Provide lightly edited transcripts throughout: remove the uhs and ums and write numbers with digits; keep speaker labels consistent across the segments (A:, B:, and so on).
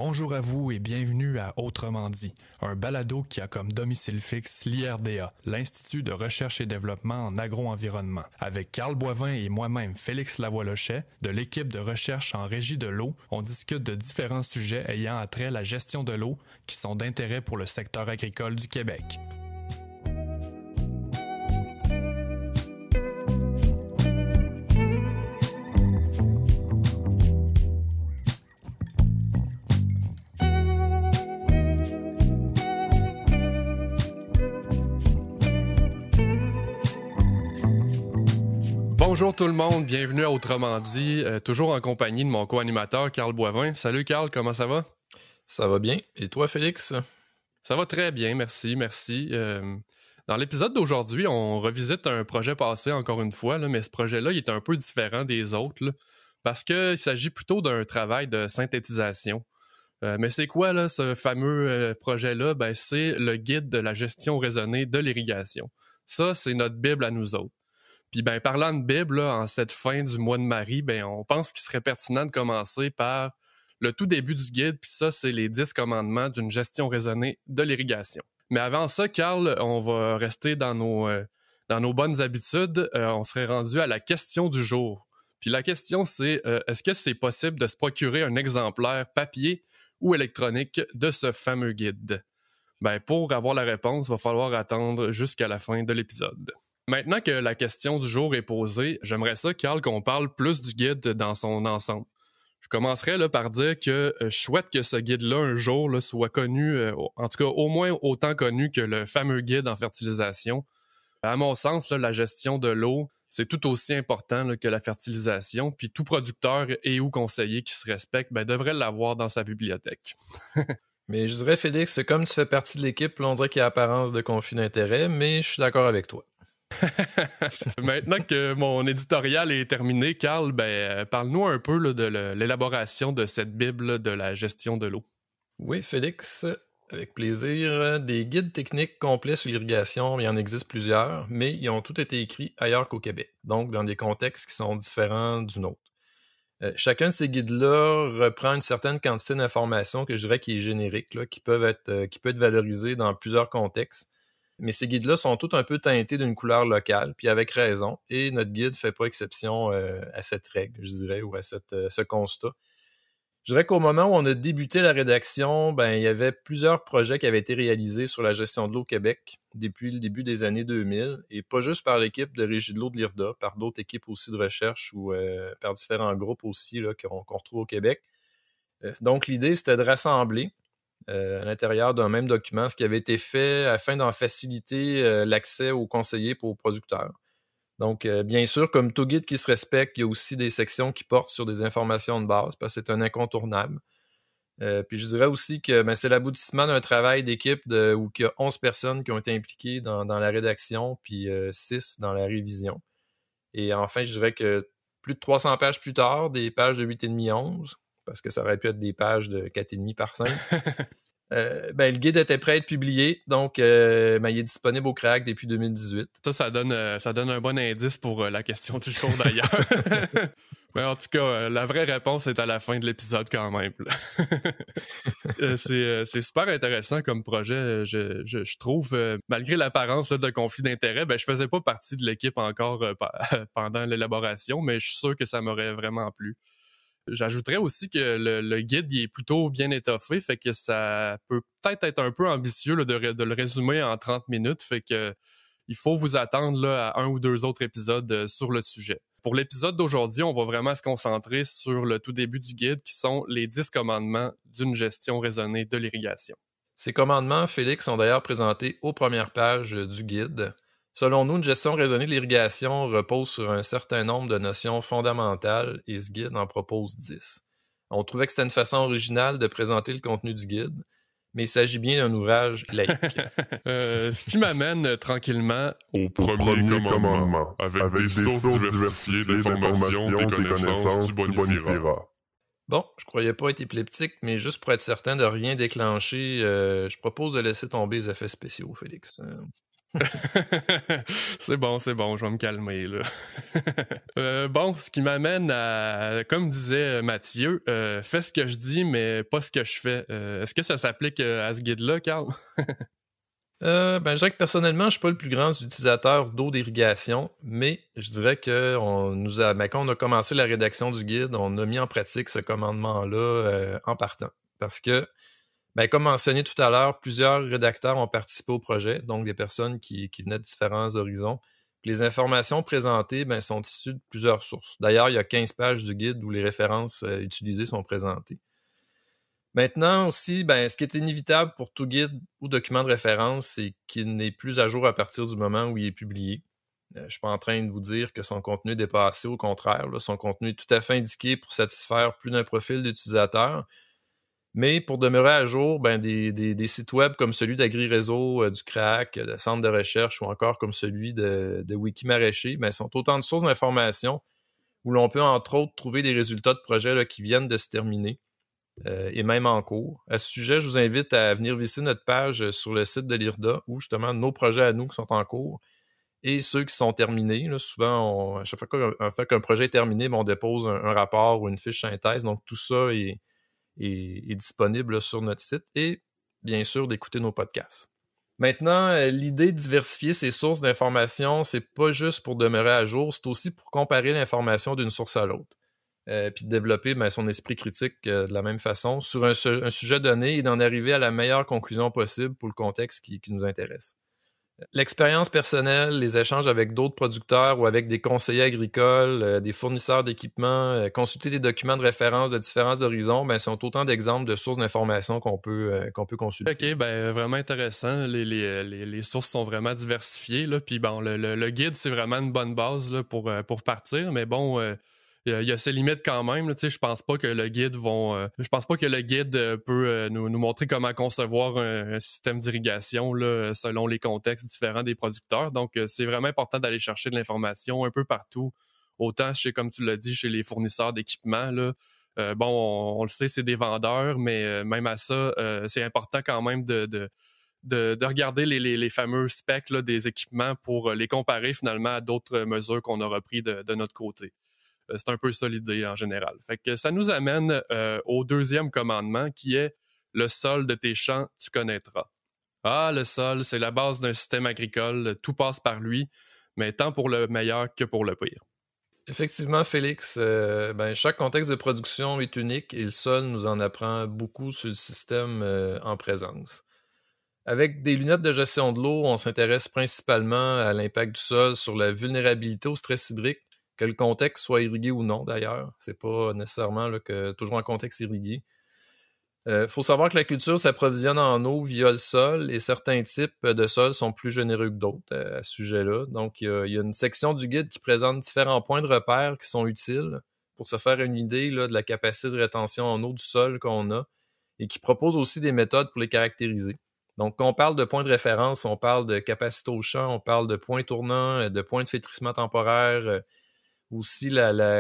A: Bonjour à vous et bienvenue à Autrement dit, un balado qui a comme domicile fixe l'IRDA, l'Institut de recherche et développement en agro-environnement. Avec Carl Boivin et moi-même, Félix Lavoie-Lochet, de l'équipe de recherche en régie de l'eau, on discute de différents sujets ayant attrait à la gestion de l'eau qui sont d'intérêt pour le secteur agricole du Québec. Bonjour tout le monde, bienvenue à Autrement dit, toujours en compagnie de mon co-animateur Carl Boivin. Salut Carl, comment ça va?
B: Ça va bien. Et toi, Félix?
A: Ça va très bien, merci. Dans l'épisode d'aujourd'hui, on revisite un projet passé encore une fois, mais ce projet-là, il est un peu différent des autres, parce qu'il s'agit plutôt d'un travail de synthétisation. Mais c'est quoi là, ce fameux projet-là? Ben, c'est le guide de la gestion raisonnée de l'irrigation. Ça, c'est notre Bible à nous autres. Puis ben, parlant de Bible, là, en cette fin du mois de Marie, ben, on pense qu'il serait pertinent de commencer par le tout début du guide, puis ça, c'est les 10 commandements d'une gestion raisonnée de l'irrigation. Mais avant ça, Carl, on va rester dans nos bonnes habitudes. On serait rendu à la question du jour. Puis la question, c'est est-ce que c'est possible de se procurer un exemplaire papier ou électronique de ce fameux guide? Ben, pour avoir la réponse, il va falloir attendre jusqu'à la fin de l'épisode. Maintenant que la question du jour est posée, j'aimerais ça, Carl, qu'on parle plus du guide dans son ensemble. Je commencerai là, par dire que je souhaite que ce guide-là, un jour, là, soit connu, en tout cas au moins autant connu que le fameux guide en fertilisation. À mon sens, là, la gestion de l'eau, c'est tout aussi important là, que la fertilisation, puis tout producteur et ou conseiller qui se respecte devrait l'avoir dans sa bibliothèque.
B: Mais je dirais, Félix, c'est comme tu fais partie de l'équipe, là, on dirait qu'il y a apparence de conflit d'intérêt, mais je suis d'accord avec toi.
A: Maintenant que mon éditorial est terminé, Carl, parle-nous un peu là, de l'élaboration de cette Bible là, de la gestion de l'eau.
B: Oui, Félix, avec plaisir. Des guides techniques complets sur l'irrigation, il y en existe plusieurs, mais ils ont tous été écrits ailleurs qu'au Québec, donc dans des contextes qui sont différents du nôtre. Chacun de ces guides-là reprend une certaine quantité d'informations que je dirais qui est générique, là, qui peut être valorisée dans plusieurs contextes. Mais ces guides-là sont tous un peu teintés d'une couleur locale, puis avec raison, et notre guide fait pas exception à cette règle, je dirais, ou à ce constat. Je dirais qu'au moment où on a débuté la rédaction, il y avait plusieurs projets qui avaient été réalisés sur la gestion de l'eau au Québec depuis le début des années 2000, et pas juste par l'équipe de Régie de l'eau de l'IRDA, par d'autres équipes aussi de recherche ou par différents groupes aussi là, qu'on retrouve au Québec. Donc l'idée, c'était de rassembler à l'intérieur d'un même document, ce qui avait été fait afin d'en faciliter l'accès aux conseillers et aux producteurs. Donc, bien sûr, comme tout guide qui se respecte, il y a aussi des sections qui portent sur des informations de base, parce que c'est un incontournable. Puis je dirais aussi que c'est l'aboutissement d'un travail d'équipe où il y a 11 personnes qui ont été impliquées dans la rédaction, puis 6 dans la révision. Et enfin, je dirais que plus de 300 pages plus tard, des pages de 8,5 11, parce que ça aurait pu être des pages de 4,5 par 5. Le guide était prêt à être publié, donc il est disponible au CRAC depuis 2018.
A: Ça donne un bon indice pour la question du jour d'ailleurs. Mais en tout cas, la vraie réponse est à la fin de l'épisode quand même. C'est super intéressant comme projet, je trouve. Malgré l'apparence là, de conflit d'intérêt, je faisais pas partie de l'équipe encore pendant l'élaboration, mais je suis sûr que ça m'aurait vraiment plu. J'ajouterais aussi que le guide il est plutôt bien étoffé, fait que ça peut peut-être être un peu ambitieux là, de le résumer en 30 minutes, fait que il faut vous attendre là, à un ou deux autres épisodes sur le sujet. Pour l'épisode d'aujourd'hui, on va vraiment se concentrer sur le tout début du guide, qui sont les 10 commandements d'une gestion raisonnée de l'irrigation.
B: Ces commandements, Félix, sont d'ailleurs présentés aux premières pages du guide. Selon nous, une gestion raisonnée de l'irrigation repose sur un certain nombre de notions fondamentales et ce guide en propose 10. On trouvait que c'était une façon originale de présenter le contenu du guide, mais il s'agit bien d'un ouvrage laïque.
A: Ce qui m'amène tranquillement
C: au premier commandement, avec des sources diversifiées d'informations, des connaissances, tu bonifieras.
B: Bon, je croyais pas être épileptique, mais juste pour être certain de rien déclencher, je propose de laisser tomber les effets spéciaux, Félix.
A: C'est bon, je vais me calmer, là. Bon, ce qui m'amène à, comme disait Mathieu, fais ce que je dis, mais pas ce que je fais. Est-ce que ça s'applique à ce guide-là, Carl?
B: Je dirais que personnellement, je suis pas le plus grand utilisateur d'eau d'irrigation, mais je dirais que quand on a commencé la rédaction du guide, on a mis en pratique ce commandement-là en partant. Parce que, comme mentionné tout à l'heure, plusieurs rédacteurs ont participé au projet, donc des personnes qui venaient de différents horizons. Les informations présentées sont issues de plusieurs sources. D'ailleurs, il y a 15 pages du guide où les références utilisées sont présentées. Maintenant aussi, ce qui est inévitable pour tout guide ou document de référence, c'est qu'il n'est plus à jour à partir du moment où il est publié. Je ne suis pas en train de vous dire que son contenu est dépassé, au contraire. Là, son contenu est tout à fait indiqué pour satisfaire plus d'un profil d'utilisateur. Mais pour demeurer à jour, des sites web comme celui d'AgriRéseau, du CRAC, de Centre de recherche ou encore comme celui de Wikimaraîcher, sont autant de sources d'informations où l'on peut entre autres trouver des résultats de projets là, qui viennent de se terminer. Et même en cours. À ce sujet, je vous invite à venir visiter notre page sur le site de l'IRDA où justement nos projets à nous qui sont en cours et ceux qui sont terminés. Là, souvent, à chaque fois qu'un projet est terminé, on dépose un rapport ou une fiche synthèse. Donc tout ça est disponible là, sur notre site et bien sûr d'écouter nos podcasts. Maintenant, l'idée de diversifier ces sources d'informations, c'est pas juste pour demeurer à jour, c'est aussi pour comparer l'information d'une source à l'autre. Puis de développer son esprit critique de la même façon sur un sujet donné et d'en arriver à la meilleure conclusion possible pour le contexte qui nous intéresse. L'expérience personnelle, les échanges avec d'autres producteurs ou avec des conseillers agricoles, des fournisseurs d'équipements, consulter des documents de référence de différents horizons, sont autant d'exemples de sources d'informations qu'on peut consulter.
A: OK, vraiment intéressant. Les sources sont vraiment diversifiées, là. Puis bon, le guide, c'est vraiment une bonne base là, pour partir, mais bon... il y a ses limites quand même. Je pense pas que le guide peut nous montrer comment concevoir un système d'irrigation là, selon les contextes différents des producteurs. Donc, c'est vraiment important d'aller chercher de l'information un peu partout. Autant, comme tu l'as dit, chez les fournisseurs d'équipements. Là, on le sait, c'est des vendeurs, mais même à ça, c'est important quand même de regarder les fameux specs là, des équipements pour les comparer finalement à d'autres mesures qu'on a repris de notre côté. C'est un peu ça l'idée en général. Fait que ça nous amène au deuxième commandement qui est « Le sol de tes champs, tu connaîtras ». Ah, le sol, c'est la base d'un système agricole. Tout passe par lui, mais tant pour le meilleur que pour le pire.
B: Effectivement, Félix, chaque contexte de production est unique et le sol nous en apprend beaucoup sur le système en présence. Avec des lunettes de gestion de l'eau, on s'intéresse principalement à l'impact du sol sur la vulnérabilité au stress hydrique, que le contexte soit irrigué ou non d'ailleurs. C'est pas nécessairement là, toujours un contexte irrigué. Faut savoir que la culture s'approvisionne en eau via le sol et certains types de sols sont plus généreux que d'autres à ce sujet-là. Donc, il y a une section du guide qui présente différents points de repère qui sont utiles pour se faire une idée là, de la capacité de rétention en eau du sol qu'on a et qui propose aussi des méthodes pour les caractériser. Donc, quand on parle de points de référence, on parle de capacité au champ, on parle de points tournants, de points de flétrissement temporaire, aussi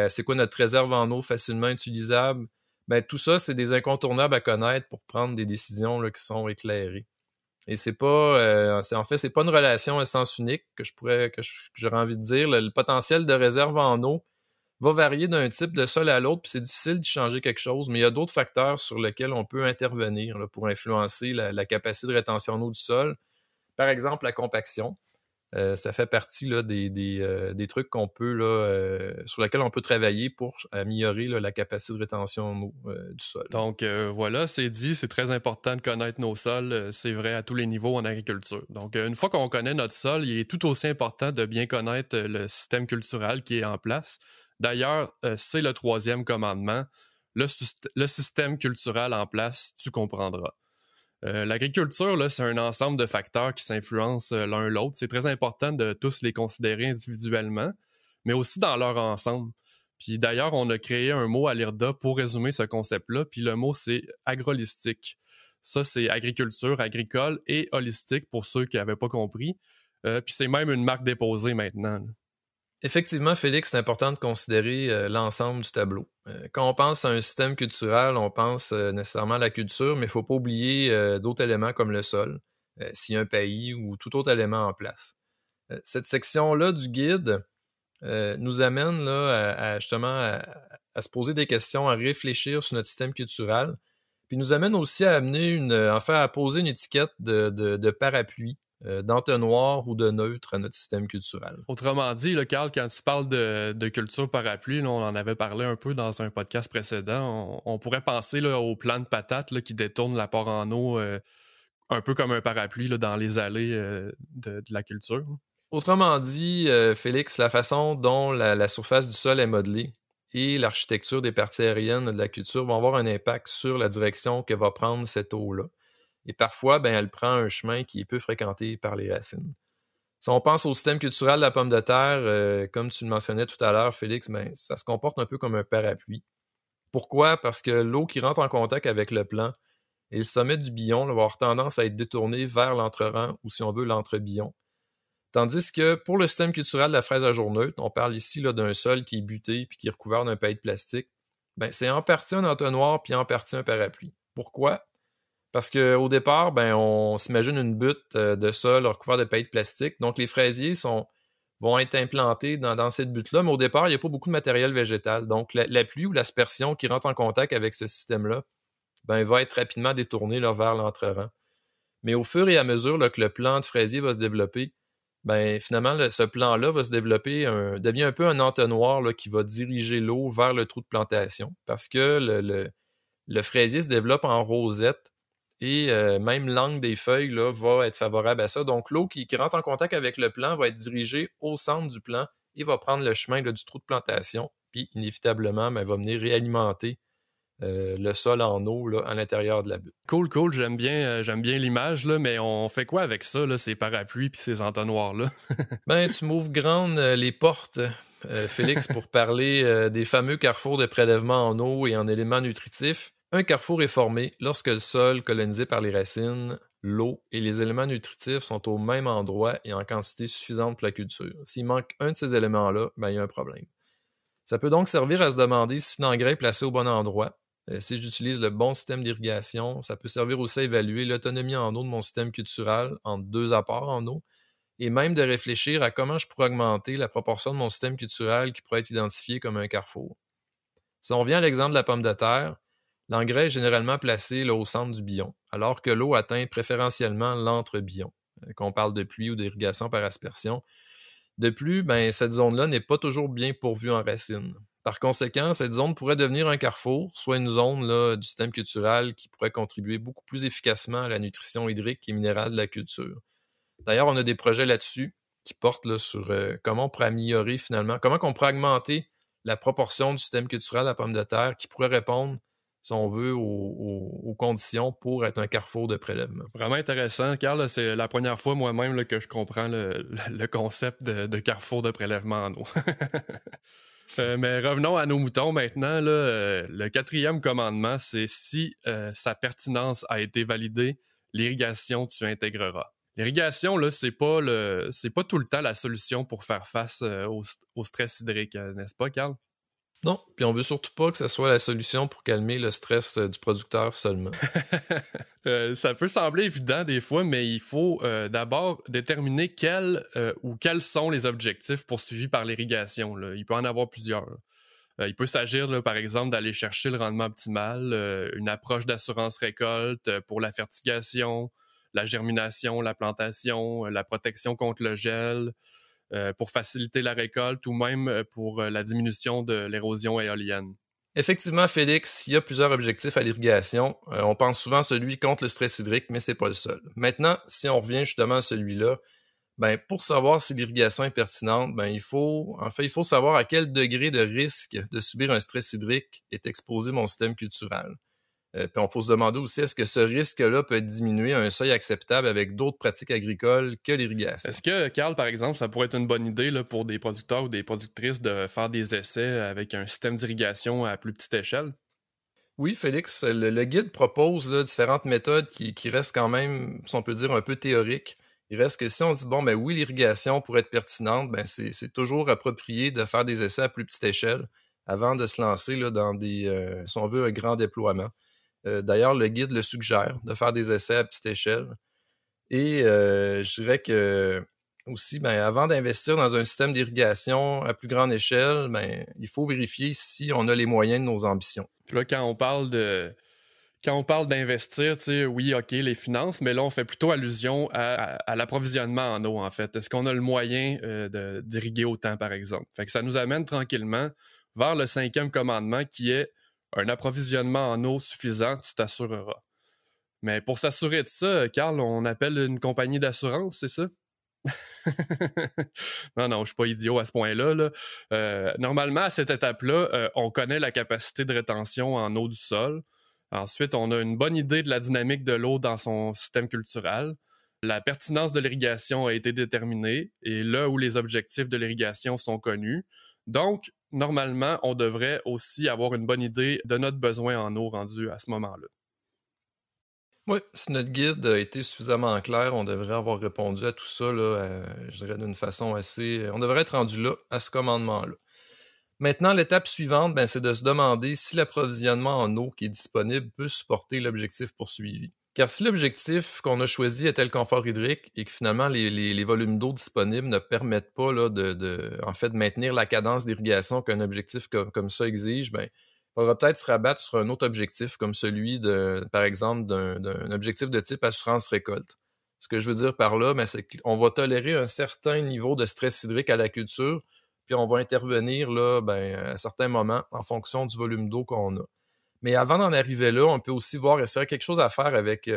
B: c'est quoi notre réserve en eau facilement utilisable. Tout ça, c'est des incontournables à connaître pour prendre des décisions là, qui sont éclairées. Et c'est pas c'est pas une relation à sens unique que j'aurais envie de dire. Le potentiel de réserve en eau va varier d'un type de sol à l'autre, puis c'est difficile d'y changer quelque chose, mais il y a d'autres facteurs sur lesquels on peut intervenir là, pour influencer la capacité de rétention en eau du sol. Par exemple, la compaction. Ça fait partie là, des trucs qu'on peut sur lesquels on peut travailler pour améliorer là, la capacité de rétention en eau du sol.
A: Donc voilà, c'est dit, c'est très important de connaître nos sols. C'est vrai à tous les niveaux en agriculture. Donc une fois qu'on connaît notre sol, il est tout aussi important de bien connaître le système culturel qui est en place. D'ailleurs, c'est le troisième commandement. Le système culturel en place, tu comprendras. L'agriculture, là, c'est un ensemble de facteurs qui s'influencent l'un l'autre. C'est très important de tous les considérer individuellement, mais aussi dans leur ensemble. Puis d'ailleurs, on a créé un mot à l'IRDA pour résumer ce concept-là, puis le mot, c'est agroholistique. Ça, c'est agriculture, agricole et holistique pour ceux qui n'avaient pas compris. Puis c'est même une marque déposée maintenant, là.
B: Effectivement, Félix, c'est important de considérer l'ensemble du tableau. Quand on pense à un système culturel, on pense nécessairement à la culture, mais il ne faut pas oublier d'autres éléments comme le sol. s'il y a un pays ou tout autre élément en place. Cette section-là du guide nous amène là, justement à se poser des questions, à réfléchir sur notre système culturel, puis nous amène aussi à à poser une étiquette de parapluie, d'entonnoir ou de neutre à notre système culturel.
A: Autrement dit, là, Carl, quand tu parles de culture parapluie, là, on en avait parlé un peu dans un podcast précédent, on pourrait penser là, au plan de patate là, qui détourne l'apport en eau un peu comme un parapluie là, dans les allées de la culture.
B: Autrement dit, Félix, la façon dont la surface du sol est modelée et l'architecture des parties aériennes de la culture vont avoir un impact sur la direction que va prendre cette eau-là. Et parfois, elle prend un chemin qui est peu fréquenté par les racines. Si on pense au système culturel de la pomme de terre, comme tu le mentionnais tout à l'heure, Félix, ça se comporte un peu comme un parapluie. Pourquoi? Parce que l'eau qui rentre en contact avec le plant et le sommet du billon va avoir tendance à être détournée vers l'entrerang ou, si on veut, l'entrebillon. Tandis que pour le système culturel de la fraise à jour neutre, on parle ici là, d'un sol qui est buté puis qui est recouvert d'un paillet de plastique, c'est en partie un entonnoir puis en partie un parapluie. Pourquoi? Parce qu'au départ, on s'imagine une butte de sol recouverte de paillet de plastique. Donc, les fraisiers vont être implantés dans cette butte-là, mais au départ, il n'y a pas beaucoup de matériel végétal. Donc, la pluie ou l'aspersion qui rentre en contact avec ce système-là va être rapidement détournée là, vers l'entrerang. Mais au fur et à mesure là, que le plant de fraisier va se développer, finalement, ce plan-là va se développer, devient un peu un entonnoir là, qui va diriger l'eau vers le trou de plantation parce que le fraisier se développe en rosette et même l'angle des feuilles là, va être favorable à ça. Donc, l'eau qui rentre en contact avec le plant va être dirigée au centre du plant et va prendre le chemin là, du trou de plantation, puis inévitablement, va venir réalimenter le sol en eau là, à l'intérieur de la butte.
A: Cool, j'aime bien l'image, là, mais on fait quoi avec ça, là, ces parapluies puis ces entonnoirs-là?
B: Tu m'ouvres grandes les portes, Félix, pour parler des fameux carrefours de prélèvement en eau et en éléments nutritifs. Un carrefour est formé lorsque le sol colonisé par les racines, l'eau et les éléments nutritifs sont au même endroit et en quantité suffisante pour la culture. S'il manque un de ces éléments-là, il y a un problème. Ça peut donc servir à se demander si l'engrais est placé au bon endroit. Si j'utilise le bon système d'irrigation, ça peut servir aussi à évaluer l'autonomie en eau de mon système culturel entre deux apports en eau et même de réfléchir à comment je pourrais augmenter la proportion de mon système culturel qui pourrait être identifié comme un carrefour. Si on revient à l'exemple de la pomme de terre, l'engrais est généralement placé là, au centre du billon, alors que l'eau atteint préférentiellement l'entre-billon, qu'on parle de pluie ou d'irrigation par aspersion. De plus, cette zone-là n'est pas toujours bien pourvue en racines. Par conséquent, cette zone pourrait devenir un carrefour, soit une zone là, du système culturel qui pourrait contribuer beaucoup plus efficacement à la nutrition hydrique et minérale de la culture. D'ailleurs, on a des projets là-dessus qui portent là, sur comment on pourrait améliorer finalement, comment on pourrait augmenter la proportion du système culturel de la pomme de terre qui pourrait répondre, si on veut, aux conditions pour être un carrefour de prélèvement.
A: Vraiment intéressant, Carl. C'est la première fois moi-même là, que je comprends le concept de carrefour de prélèvement en eau. Mais revenons à nos moutons maintenant. Là, le 4e commandement, c'est si sa pertinence a été validée, l'irrigation, tu intégreras. L'irrigation, là, c'est pas tout le temps la solution pour faire face au stress hydrique, n'est-ce pas, Carl?
B: Non, puis on veut surtout pas que ce soit la solution pour calmer le stress du producteur seulement.
A: Ça peut sembler évident des fois, mais il faut d'abord déterminer quels sont les objectifs poursuivis par l'irrigation. Là. Il peut en avoir plusieurs. Il peut s'agir, là, par exemple, d'aller chercher le rendement optimal, une approche d'assurance récolte pour la fertigation, la germination, la plantation, la protection contre le gel, pour faciliter la récolte ou même pour la diminution de l'érosion éolienne.
B: Effectivement, Félix, il y a plusieurs objectifs à l'irrigation. On pense souvent à celui contre le stress hydrique, mais c'est pas le seul. Maintenant, si on revient justement à celui-là, pour savoir si l'irrigation est pertinente, il faut savoir à quel degré de risque de subir un stress hydrique est exposé mon système culturel. Puis on faut se demander aussi, est-ce que ce risque-là peut être diminué à un seuil acceptable avec d'autres pratiques agricoles que l'irrigation?
A: Est-ce que, Carl, par exemple, ça pourrait être une bonne idée là, pour des producteurs ou des productrices de faire des essais avec un système d'irrigation à plus petite échelle?
B: Oui, Félix, le guide propose là, différentes méthodes qui restent quand même, si on peut dire, un peu théoriques. Il reste que si on se dit, oui, l'irrigation pourrait être pertinente, c'est toujours approprié de faire des essais à plus petite échelle avant de se lancer là, dans si on veut, un grand déploiement. D'ailleurs, le guide le suggère de faire des essais à petite échelle. Et je dirais que aussi, avant d'investir dans un système d'irrigation à plus grande échelle, il faut vérifier si on a les moyens de nos ambitions.
A: Puis là, quand on parle d'investir, tu sais, oui, OK, les finances, mais là, on fait plutôt allusion à l'approvisionnement en eau, en fait. Est-ce qu'on a le moyen d'irriguer autant, par exemple? Fait que ça nous amène tranquillement vers le 5e commandement qui est un approvisionnement en eau suffisant, tu t'assureras. Mais pour s'assurer de ça, Carl, on appelle une compagnie d'assurance, c'est ça? Non, je suis pas idiot à ce point-là. Là. Normalement, à cette étape-là, on connaît la capacité de rétention en eau du sol. Ensuite, on a une bonne idée de la dynamique de l'eau dans son système culturel. La pertinence de l'irrigation a été déterminée et là où les objectifs de l'irrigation sont connus. Donc, normalement, on devrait aussi avoir une bonne idée de notre besoin en eau rendu à ce moment-là.
B: Oui, si notre guide a été suffisamment clair, on devrait avoir répondu à tout ça, là, je dirais d'une façon assez... On devrait être rendu là, à ce commandement-là. Maintenant, l'étape suivante, c'est de se demander si l'approvisionnement en eau qui est disponible peut supporter l'objectif poursuivi. Car si l'objectif qu'on a choisi était le confort hydrique et que finalement les volumes d'eau disponibles ne permettent pas là, de maintenir la cadence d'irrigation qu'un objectif comme ça exige, il faudra peut-être se rabattre sur un autre objectif comme celui, par exemple, d'un objectif de type assurance récolte. Ce que je veux dire par là, c'est qu'on va tolérer un certain niveau de stress hydrique à la culture, puis on va intervenir là, à certains moments en fonction du volume d'eau qu'on a. Mais avant d'en arriver là, on peut aussi voir est-ce qu'il y a quelque chose à faire avec,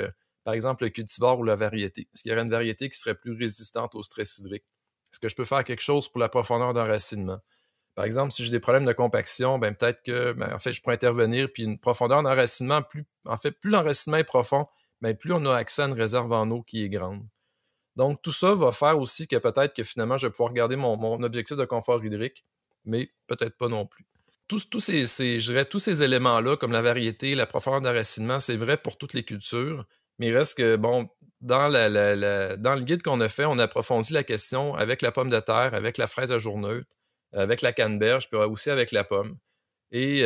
B: par exemple, le cultivar ou la variété. Est-ce qu'il y aurait une variété qui serait plus résistante au stress hydrique? Est-ce que je peux faire quelque chose pour la profondeur d'enracinement? Par exemple, si j'ai des problèmes de compaction, peut-être que je pourrais intervenir, puis une profondeur d'enracinement, plus l'enracinement est profond, plus on a accès à une réserve en eau qui est grande. Donc, tout ça va faire aussi que peut-être que finalement, je vais pouvoir garder mon objectif de confort hydrique, mais peut-être pas non plus. Tous ces éléments-là, comme la variété, la profondeur d'enracinement, c'est vrai pour toutes les cultures, mais il reste que, dans le guide qu'on a fait, on approfondit la question avec la pomme de terre, avec la fraise à jour neutre, avec la canneberge, puis aussi avec la pomme. Et,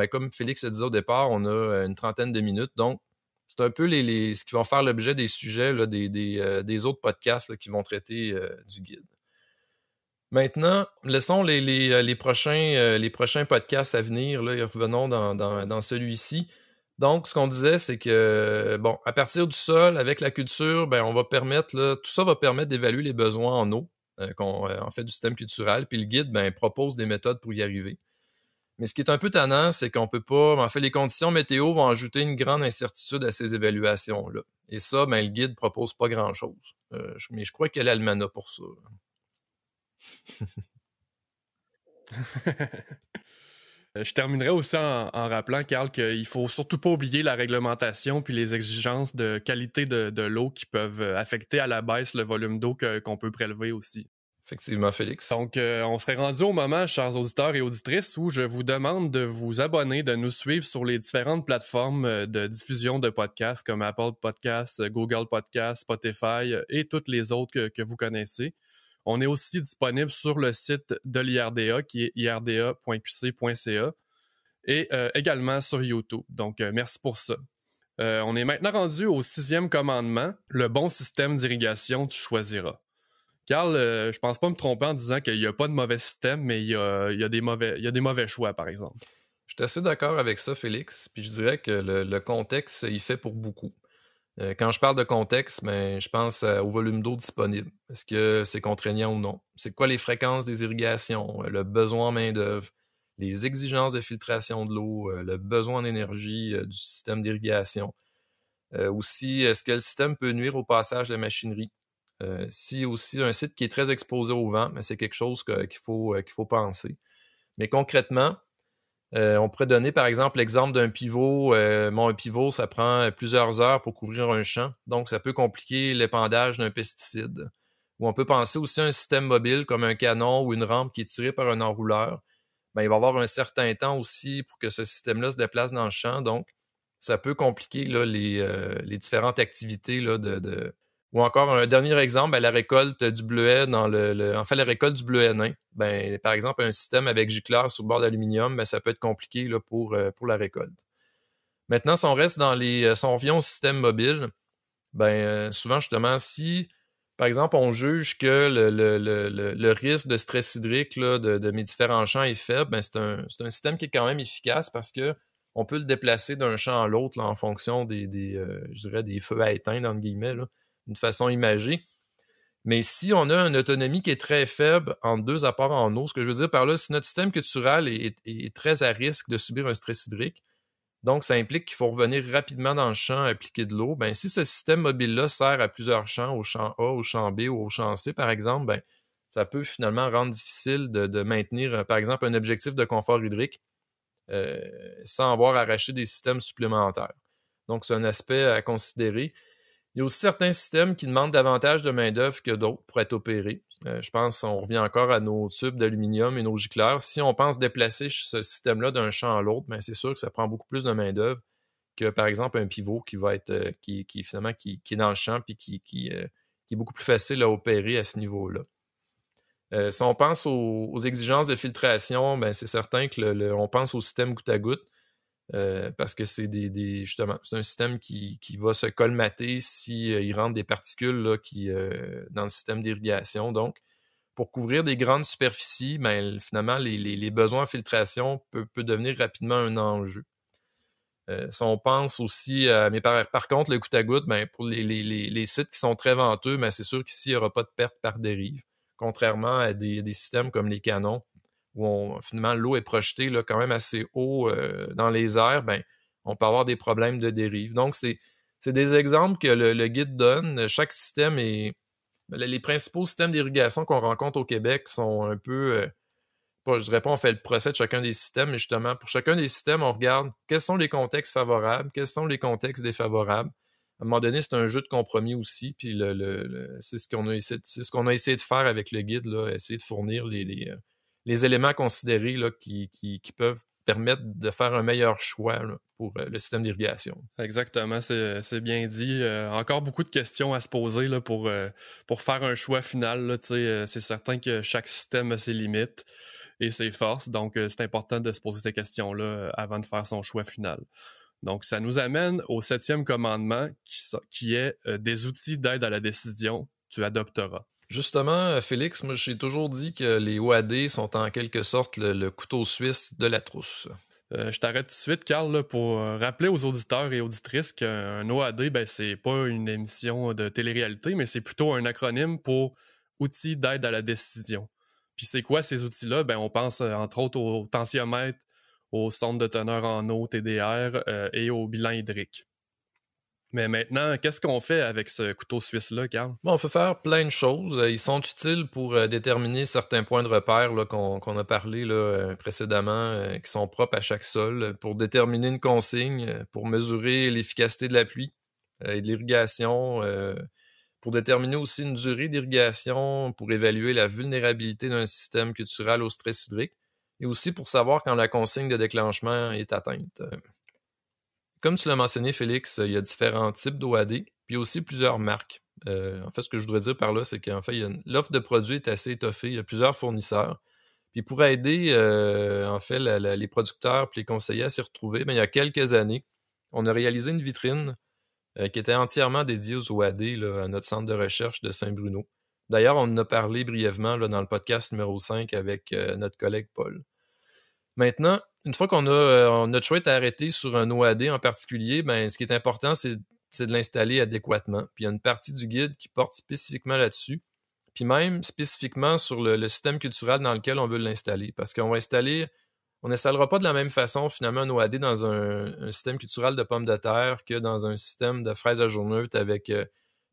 B: comme Félix le disait au départ, on a une trentaine de minutes, donc c'est un peu ce qui vont faire l'objet des sujets là, des autres podcasts là, qui vont traiter du guide. Maintenant, laissons les prochains podcasts à venir, là, et revenons dans celui-ci. Donc, ce qu'on disait, c'est que, à partir du sol, avec la culture, on va permettre, là, tout ça va permettre d'évaluer les besoins en eau, du système culturel, puis le guide, propose des méthodes pour y arriver. Mais ce qui est un peu tannant, c'est qu'on peut pas... les conditions météo vont ajouter une grande incertitude à ces évaluations-là. Et ça, le guide propose pas grand-chose. Mais je crois qu'il y a l'Almanach pour ça.
A: Je terminerai aussi en rappelant, Carl, qu'il faut surtout pas oublier la réglementation puis les exigences de qualité de l'eau qui peuvent affecter à la baisse le volume d'eau qu'on peut prélever aussi.
B: Effectivement, Félix.
A: Donc, on serait rendu au moment, chers auditeurs et auditrices, où je vous demande de vous abonner, de nous suivre sur les différentes plateformes de diffusion de podcasts comme Apple Podcasts, Google Podcasts, Spotify et toutes les autres que vous connaissez. On est aussi disponible sur le site de l'IRDA qui est irda.qc.ca et également sur YouTube. Donc, merci pour ça. On est maintenant rendu au 6e commandement, le bon système d'irrigation, tu choisiras. Carl, je pense pas me tromper en disant qu'il n'y a pas de mauvais système, mais il y a des mauvais choix, par exemple.
B: Je suis assez d'accord avec ça, Félix. Puis je dirais que le contexte, il fait pour beaucoup. Quand je parle de contexte, je pense au volume d'eau disponible. Est-ce que c'est contraignant ou non? C'est quoi les fréquences des irrigations, le besoin en main-d'œuvre, les exigences de filtration de l'eau, le besoin en énergie du système d'irrigation. Aussi, est-ce que le système peut nuire au passage de la machinerie? Si aussi un site qui est très exposé au vent, c'est quelque chose qu'il faut penser. Mais concrètement, on pourrait donner par exemple l'exemple d'un pivot. Un pivot, ça prend plusieurs heures pour couvrir un champ, donc ça peut compliquer l'épandage d'un pesticide. Ou on peut penser aussi à un système mobile comme un canon ou une rampe qui est tirée par un enrouleur. Il va y avoir un certain temps aussi pour que ce système-là se déplace dans le champ, donc ça peut compliquer là, les différentes activités là, Ou encore un dernier exemple, la récolte du bleuet la récolte du bleuet nain. Par exemple, un système avec gicleur sur bord d'aluminium, ça peut être compliqué là, pour la récolte. Maintenant, si on revient au système mobile, Souvent, justement, si, par exemple, on juge que le risque de stress hydrique là, de mes différents champs est faible, c'est un système qui est quand même efficace parce que on peut le déplacer d'un champ à l'autre là, en fonction je dirais des feux à éteindre, entre guillemets, là, d'une façon imagée. Mais si on a une autonomie qui est très faible entre deux apports en eau, ce que je veux dire par là, si notre système cultural est très à risque de subir un stress hydrique, donc ça implique qu'il faut revenir rapidement dans le champ appliquer de l'eau, si ce système mobile-là sert à plusieurs champs, au champ A, au champ B ou au champ C, par exemple, ça peut finalement rendre difficile de maintenir, par exemple, un objectif de confort hydrique sans avoir arraché des systèmes supplémentaires. Donc, c'est un aspect à considérer. Il y a aussi certains systèmes qui demandent davantage de main-d'œuvre que d'autres pour être opérés. Je pense qu'on revient encore à nos tubes d'aluminium et nos gicleurs. Si on pense déplacer ce système-là d'un champ à l'autre, c'est sûr que ça prend beaucoup plus de main-d'œuvre que, par exemple, un pivot qui va être qui est dans le champ et qui est beaucoup plus facile à opérer à ce niveau-là. Si on pense aux exigences de filtration, c'est certain que on pense au système goutte à goutte. Parce que c'est justement, c'est un système qui va se colmater s'il rentre des particules là, dans le système d'irrigation. Donc, pour couvrir des grandes superficies, finalement, les besoins en filtration peut devenir rapidement un enjeu. Si on pense aussi mais par contre, le goutte à goutte, pour les sites qui sont très venteux, c'est sûr qu'ici, il n'y aura pas de perte par dérive, contrairement à des systèmes comme les canons, où finalement l'eau est projetée là, quand même assez haut dans les airs, on peut avoir des problèmes de dérive. Donc, c'est des exemples que le guide donne. Chaque système les principaux systèmes d'irrigation qu'on rencontre au Québec sont un peu... je dirais pas on fait le procès de chacun des systèmes, mais justement, pour chacun des systèmes, on regarde quels sont les contextes favorables, quels sont les contextes défavorables. À un moment donné, c'est un jeu de compromis aussi, puis c'est ce qu'on a essayé de faire avec le guide, là, essayer de fournir les éléments considérés là, qui peuvent permettre de faire un meilleur choix là, pour le système d'irrigation.
A: Exactement, c'est bien dit. Encore beaucoup de questions à se poser là, pour faire un choix final. Là, c'est certain que chaque système a ses limites et ses forces, donc c'est important de se poser ces questions-là avant de faire son choix final. Donc, ça nous amène au 7e commandement qui est des outils d'aide à la décision, tu adopteras.
B: Justement, Félix, moi j'ai toujours dit que les OAD sont en quelque sorte le couteau suisse de la trousse.
A: Je t'arrête tout de suite, Carl, là, pour rappeler aux auditeurs et auditrices qu'un OAD, c'est pas une émission de télé-réalité, mais c'est plutôt un acronyme pour outils d'aide à la décision. Puis c'est quoi ces outils-là? On pense entre autres au tensiomètre, au sonde de teneur en eau, TDR, et au bilan hydrique. Mais maintenant, qu'est-ce qu'on fait avec ce couteau suisse-là, Carl?
B: On peut faire plein de choses. Ils sont utiles pour déterminer certains points de repère là, qu'on a parlé là, précédemment, qui sont propres à chaque sol, pour déterminer une consigne, pour mesurer l'efficacité de la pluie et de l'irrigation, pour déterminer aussi une durée d'irrigation, pour évaluer la vulnérabilité d'un système culturel au stress hydrique, et aussi pour savoir quand la consigne de déclenchement est atteinte. Comme tu l'as mentionné, Félix, il y a différents types d'OAD, puis il y a aussi plusieurs marques. En fait, ce que je voudrais dire par là, c'est qu'en fait, l'offre de produits est assez étoffée. Il y a plusieurs fournisseurs. Puis pour aider, en fait, les producteurs et les conseillers à s'y retrouver, il y a quelques années, on a réalisé une vitrine qui était entièrement dédiée aux OAD là, à notre centre de recherche de Saint-Bruno. D'ailleurs, on en a parlé brièvement là, dans le podcast numéro 5 avec notre collègue Paul. Maintenant, une fois qu'on a notre choix est arrêté sur un OAD en particulier, ce qui est important, c'est de l'installer adéquatement. Puis il y a une partie du guide qui porte spécifiquement là-dessus, puis même spécifiquement sur le système culturel dans lequel on veut l'installer. Parce qu'on n'installera pas de la même façon finalement un OAD dans un système culturel de pommes de terre que dans un système de fraises à journeutre avec,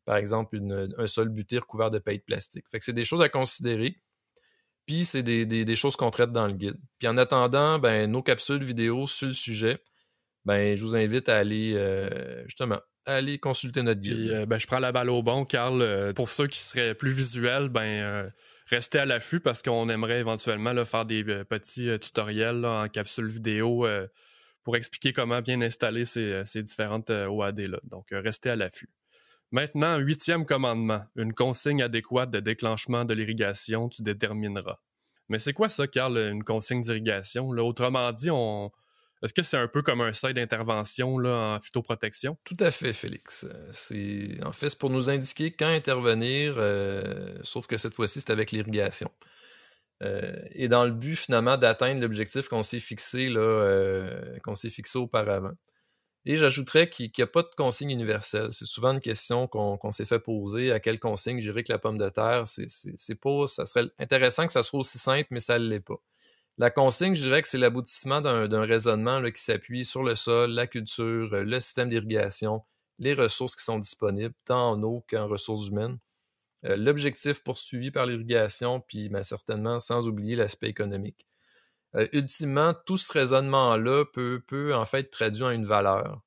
B: par exemple, un sol buté recouvert de paille de plastique. Fait que c'est des choses à considérer. Puis c'est des choses qu'on traite dans le guide. Puis en attendant, nos capsules vidéo sur le sujet, je vous invite à aller aller consulter notre guide.
A: Puis, je prends la balle au bon, Carl. Pour ceux qui seraient plus visuels, restez à l'affût parce qu'on aimerait éventuellement là, faire des petits tutoriels là, en capsule vidéo pour expliquer comment bien installer ces différentes OAD-là. Donc, restez à l'affût. Maintenant, 8e commandement, une consigne adéquate de déclenchement de l'irrigation, tu détermineras. Mais c'est quoi ça, Carl, une consigne d'irrigation? Là, autrement dit, Est-ce que c'est un peu comme un seuil d'intervention là, en phytoprotection?
B: Tout à fait, Félix. C'est pour nous indiquer quand intervenir, sauf que cette fois-ci, c'est avec l'irrigation. Et dans le but, finalement, d'atteindre l'objectif qu'on s'est fixé, qu'on s'est fixé auparavant. Et j'ajouterais qu'il n'y a pas de consigne universelle. C'est souvent une question qu'on s'est fait poser. À quelle consigne j'irai que la pomme de terre? C'est pas, ça serait intéressant que ça soit aussi simple, mais ça ne l'est pas. La consigne, je dirais que c'est l'aboutissement d'un raisonnement là, qui s'appuie sur le sol, la culture, le système d'irrigation, les ressources qui sont disponibles, tant en eau qu'en ressources humaines. L'objectif poursuivi par l'irrigation, puis certainement sans oublier l'aspect économique. Ultimement, tout ce raisonnement-là peut en fait être traduit en une valeur,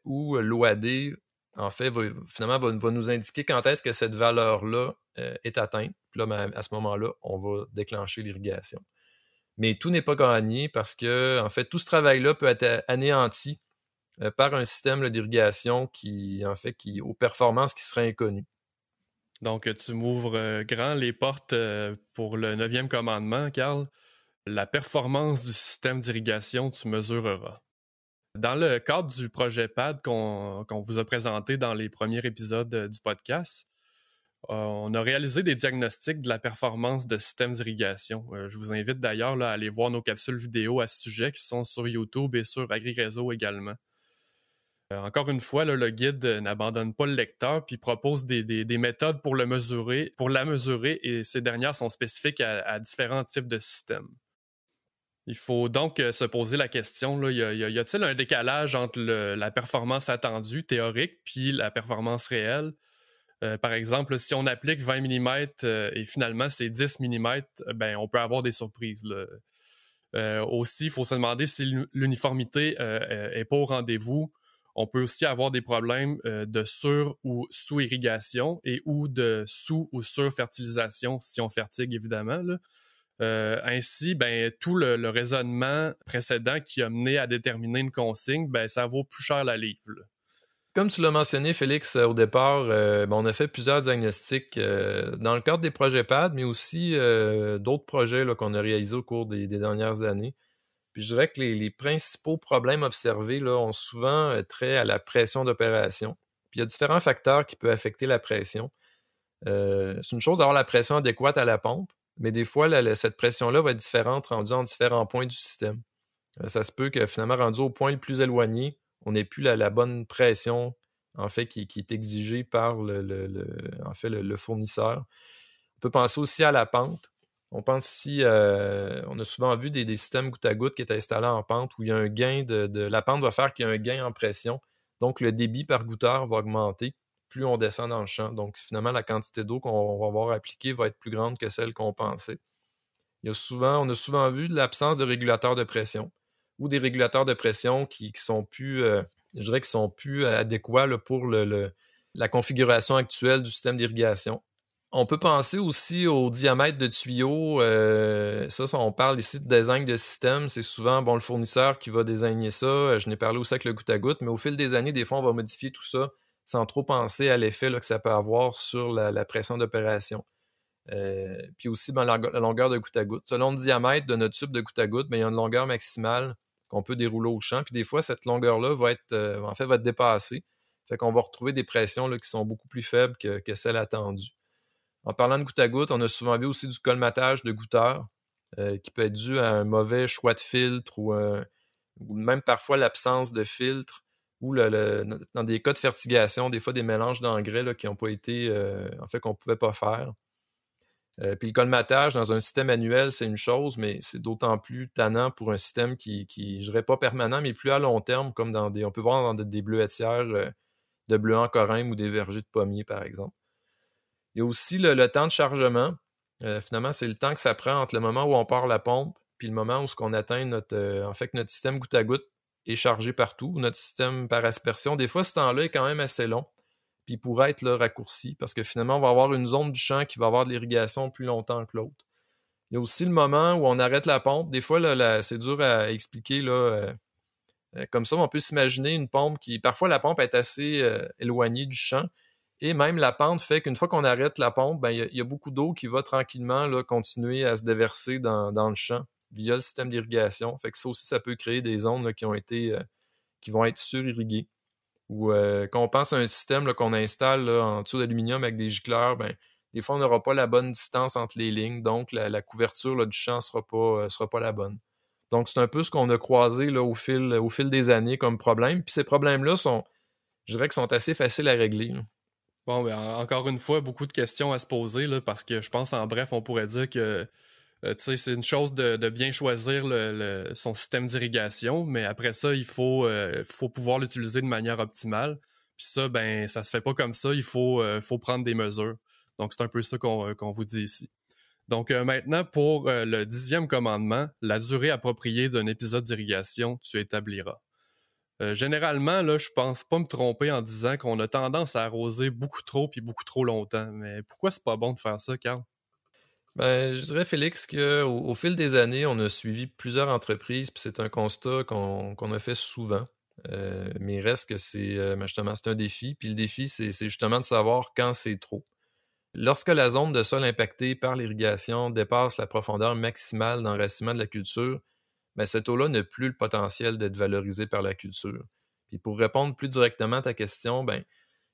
B: où l'OAD, en fait, finalement, va nous indiquer quand est-ce que cette valeur-là est atteinte. Puis là, à ce moment-là, on va déclencher l'irrigation. Mais tout n'est pas gagné parce que, en fait, tout ce travail-là peut être anéanti par un système d'irrigation aux performances qui seraient inconnues.
A: Donc, tu m'ouvres grand les portes pour le 9e commandement, Carl. La performance du système d'irrigation, tu mesureras. Dans le cadre du projet PAD qu'on vous a présenté dans les premiers épisodes du podcast, on a réalisé des diagnostics de la performance de systèmes d'irrigation. Je vous invite d'ailleurs à aller voir nos capsules vidéo à ce sujet qui sont sur YouTube et sur AgriRéseau également. Encore une fois, le guide n'abandonne pas le lecteur puis propose des méthodes pour la mesurer et ces dernières sont spécifiques à différents types de systèmes. Il faut donc se poser la question, là, y a-t-il un décalage entre la performance attendue, théorique, puis la performance réelle? Par exemple, si on applique 20 mm et finalement c'est 10 mm, ben, on peut avoir des surprises. Aussi, il faut se demander si l'uniformité n'est pas au rendez-vous. On peut aussi avoir des problèmes de sur- ou sous-irrigation et ou de sous- ou sur-fertilisation si on fertigue, évidemment, là. Ainsi, ben, tout le raisonnement précédent qui a mené à déterminer une consigne, ben, ça vaut plus cher la livre. Là.
B: Comme tu l'as mentionné, Félix, au départ, on a fait plusieurs diagnostics dans le cadre des projets PAD, mais aussi d'autres projets là, qu'on a réalisés au cours des dernières années. Puis je dirais que les principaux problèmes observés là, ont souvent trait à la pression d'opération. Puis il y a différents facteurs qui peuvent affecter la pression. C'est une chose d'avoir la pression adéquate à la pompe, mais des fois, cette pression-là va être différente rendue en différents points du système. Ça se peut que finalement, rendu au point le plus éloigné, on n'ait plus la bonne pression en fait, qui est exigée par le fournisseur. On peut penser aussi à la pente. On pense ici, on a souvent vu des systèmes goutte à goutte qui étaient installés en pente où il y a un gain la pente va faire qu'il y a un gain en pression. Donc, le débit par goutteur va augmenter plus on descend dans le champ. Donc, finalement, la quantité d'eau qu'on va avoir appliquée va être plus grande que celle qu'on pensait. On a souvent vu de l'absence de régulateurs de pression ou des régulateurs de pression qui sont plus, je dirais, qui sont plus adéquats là, pour la configuration actuelle du système d'irrigation. On peut penser aussi au diamètre de tuyau. On parle ici de design de système. C'est souvent le fournisseur qui va désigner ça. Je n'ai parlé aussi avec le goutte à goutte, mais au fil des années, des fois, on va modifier tout ça sans trop penser à l'effet que ça peut avoir sur la pression d'opération. Puis aussi la longueur de goutte à goutte. Selon le diamètre de notre tube de goutte à goutte, il y a une longueur maximale qu'on peut dérouler au champ. Puis des fois, cette longueur-là va être dépassée. Fait qu'on va retrouver des pressions là, qui sont beaucoup plus faibles que celles attendues. En parlant de goutte à goutte, on a souvent vu aussi du colmatage de goutteurs qui peut être dû à un mauvais choix de filtre ou même parfois l'absence de filtre ou dans des cas de fertigation, des fois des mélanges d'engrais là, qui n'ont pas été, qu'on ne pouvait pas faire. Puis le colmatage dans un système annuel, c'est une chose, mais c'est d'autant plus tannant pour un système qui je dirais pas permanent, mais plus à long terme, comme on peut voir dans des bleuetières de bleuets en corymbe ou des vergers de pommiers, par exemple. Il y a aussi le temps de chargement. Finalement, c'est le temps que ça prend entre le moment où on part la pompe puis le moment où on atteint notre système goutte à goutte est chargé partout, ou notre système par aspersion. Des fois, ce temps-là est quand même assez long, puis il pourrait être raccourci, parce que finalement, on va avoir une zone du champ qui va avoir de l'irrigation plus longtemps que l'autre. Il y a aussi le moment où on arrête la pompe. Des fois, c'est dur à expliquer. Comme ça, on peut s'imaginer une pompe parfois, la pompe est assez éloignée du champ, et même la pente fait qu'une fois qu'on arrête la pompe, il y a beaucoup d'eau qui va tranquillement là, continuer à se déverser dans le champ. via le système d'irrigation. Fait que ça aussi, ça peut créer des zones là, qui vont être surirriguées. Ou quand on pense à un système là, qu'on installe là, en dessous d'aluminium avec des gicleurs, ben, des fois, on n'aura pas la bonne distance entre les lignes, donc la couverture là, du champ ne sera pas la bonne. Donc, c'est un peu ce qu'on a croisé là, au fil des années comme problème. Puis ces problèmes-là je dirais qu'ils sont assez faciles à régler. Là.
A: Bon, ben, encore une fois, beaucoup de questions à se poser, là, parce que je pense, en bref, on pourrait dire que c'est une chose de bien choisir son système d'irrigation, mais après ça, il faut pouvoir l'utiliser de manière optimale. Puis ça, ben, ça se fait pas comme ça, il faut prendre des mesures. Donc, c'est un peu ça qu'on vous dit ici. Donc, maintenant, pour le 10e commandement, la durée appropriée d'un épisode d'irrigation, tu établiras. Généralement, là, je pense pas me tromper en disant qu'on a tendance à arroser beaucoup trop puis beaucoup trop longtemps. Mais pourquoi c'est pas bon de faire ça, Carl?
B: Ben, je dirais, Félix, qu'au fil des années, on a suivi plusieurs entreprises, puis c'est un constat qu'on a fait souvent. Mais il reste que justement, c'est un défi. Puis le défi, c'est justement de savoir quand c'est trop. Lorsque la zone de sol impactée par l'irrigation dépasse la profondeur maximale d'enracinement de la culture, ben cette eau-là n'a plus le potentiel d'être valorisée par la culture. Puis pour répondre plus directement à ta question, ben,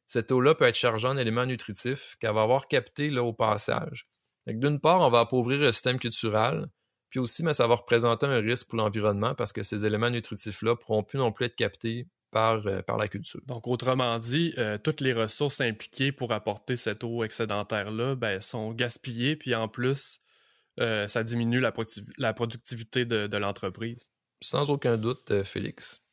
B: cette eau-là peut être chargée en éléments nutritifs qu'elle va avoir captés là, au passage. D'une part, on va appauvrir le système cultural, puis aussi, mais ça va représenter un risque pour l'environnement parce que ces éléments nutritifs-là ne pourront plus non plus être captés par la culture.
A: Donc, autrement dit, toutes les ressources impliquées pour apporter cette eau excédentaire-là ben, sont gaspillées, puis en plus, ça diminue la productivité de l'entreprise.
B: Sans aucun doute, Félix.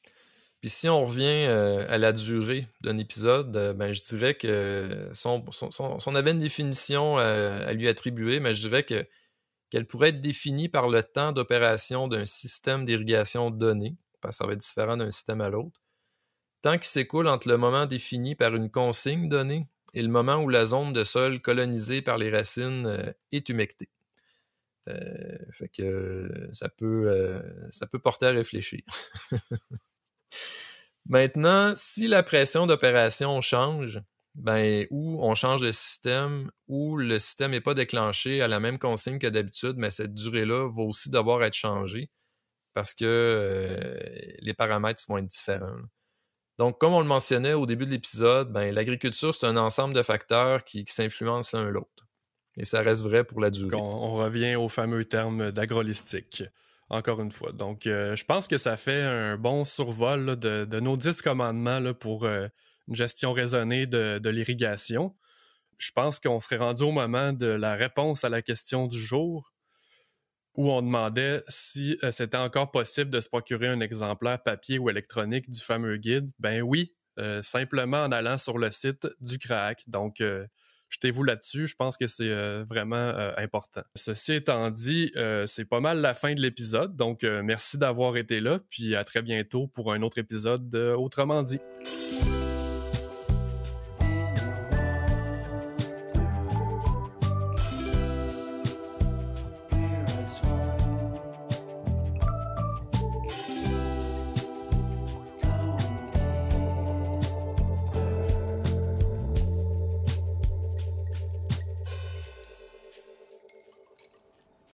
B: Puis si on revient à la durée d'un épisode, ben, je dirais que si on avait une définition à lui attribuer, mais je dirais qu'elle pourrait être définie par le temps d'opération d'un système d'irrigation donné, parce que ça va être différent d'un système à l'autre, temps qui s'écoule entre le moment défini par une consigne donnée et le moment où la zone de sol colonisée par les racines est humectée. Fait que ça peut porter à réfléchir. Maintenant, si la pression d'opération change, ben, ou on change de système, ou le système n'est pas déclenché à la même consigne que d'habitude, mais cette durée-là va aussi devoir être changée parce que les paramètres vont être différents. Donc, comme on le mentionnait au début de l'épisode, ben, l'agriculture, c'est un ensemble de facteurs qui s'influencent l'un l'autre. Et ça reste vrai pour la durée.
A: On revient au fameux terme d'agrolistique, encore une fois. Donc, je pense que ça fait un bon survol là, de nos 10 commandements là, pour une gestion raisonnée de l'irrigation. Je pense qu'on serait rendu au moment de la réponse à la question du jour, où on demandait si c'était encore possible de se procurer un exemplaire papier ou électronique du fameux guide. Ben oui, simplement en allant sur le site du CRAAC. Donc, jetez-vous là-dessus, je pense que c'est vraiment important. Ceci étant dit, c'est pas mal la fin de l'épisode, donc merci d'avoir été là, puis à très bientôt pour un autre épisode de Autrement dit.